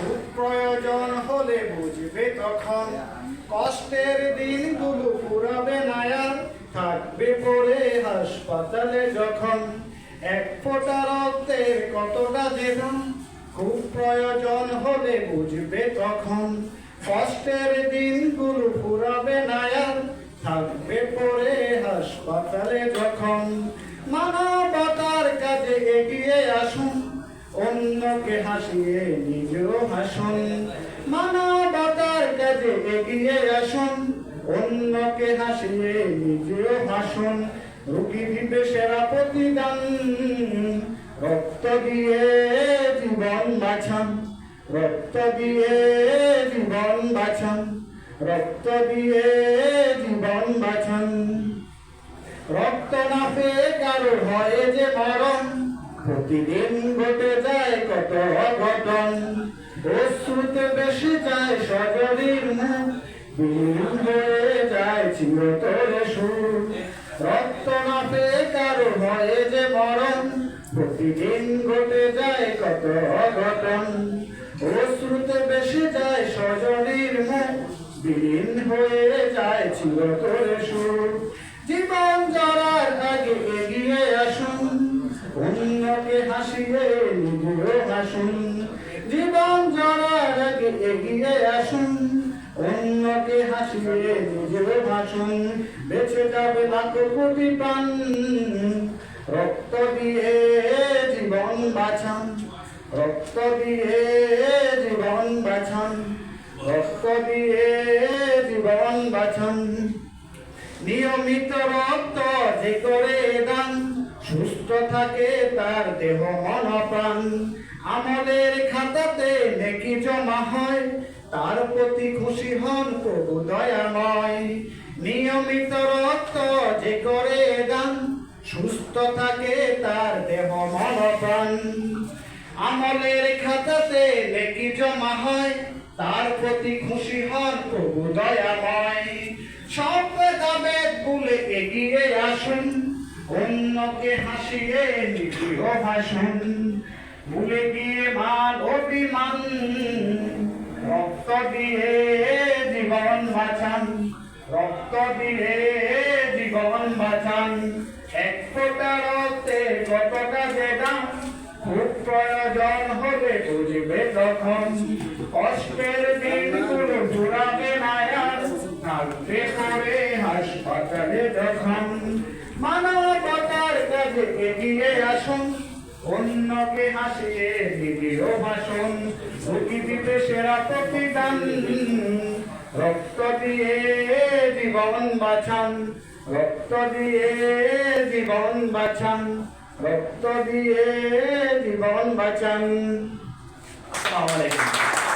খুব প্রয়োজন হলে বুঝবে তখন কষ্টের দিনগুলো পুরাবে না আর থাকবে পড়ে হাসপাতালে যখন এক ফোঁটা রক্তের কতটা দেবেন খুব প্রয়োজন হলে বুঝবে তখন কষ্টের দিনগুলো পুরাবে না আর থাকবে পড়ে হাসপাতালে যখন মানবতার কাজে এগিয়ে আসুন অন্যকে হাসিয়ে নিজেও হাসুন মানবতার কাজে এগিয়ে আসুন অন্যকে হাসিয়ে নিজেও হাসুন রোগী দিবে সেরা প্রতিদান রক্ত দিয়ে জীবন বাঁচান রক্ত দিয়ে জীবন বাঁচান রক্ত দিয়ে জীবন বাঁচান রক্ত না পেয়ে কারো হয় যে মরণ প্রতিদিন ঘটে যায় কত অঘটন অশ্রুতে বেশি যায় সজনীর মুখ বিলীন হয়ে যায় চিরতরে সুর রক্ত না পেয়ে কারো হয় যে মরণ প্রতিদিন ঘটে যায় কত অঘটন অশ্রুতে বেশি যায় সজনীর মুখ বিলীন হয়ে যায় চিরতরে সুর জীবন জড়ার আগে এগিয়ে আসুন অন্যকে হাসিয়ে নিজেও হাসুন জীবন জড়ার আগে এগিয়ে আসুন অন্যকে হাসিয়ে নিজেও হাসুন বেঁচে যাবে লাখ কোটি প্রাণ রক্ত দিয়ে জীবন বাঁচান রক্ত দিয়ে জীবন বাঁচান রক্ত দিয়ে জীবন বাঁচান নিয়মিত রক্ত যে করে দান সুস্থ থাকে তার দেহ মন প্রাণ আমলের খাতাতে নেকি জমা হয় তার প্রতি খুশি হন প্রভু দয়াময় নিয়মিত রক্ত যে করে দান সুস্থ থাকে তার দেহ মন প্রাণ আমলের খাতাতে নেকি জমা হয় তার প্রতি খুশি হন প্রভু দয়াময় সব ভেদাভেদ ভুলে এগিয়ে আসুন অন্যকে হাসিয়ে নিজেও হাসুন ভুলে গিয়ে মান অভিমান রক্ত দিয়ে জীবন বাঁচান রক্ত দিয়ে জীবন বাঁচান এক ফোঁটা রক্তের কতটা যে দাম খুব প্রয়োজন হবে বুঝবে তখন কষ্টের দিনগুলো ঘুরাবে না আর থাকবে পড়ে হাসপাতালে যখন মানবতার কাজে এগিয়ে আসুন অন্যকে হাসিয়ে নিজেও ভাষণ রোগী দিতে সেরা প্রতিদান রক্ত দিয়ে জীবন বাঁচান রক্ত দিয়ে জীবন বাঁচান রক্ত দিয়ে জীবন বাঁচান। আসসালামু আলাইকুম।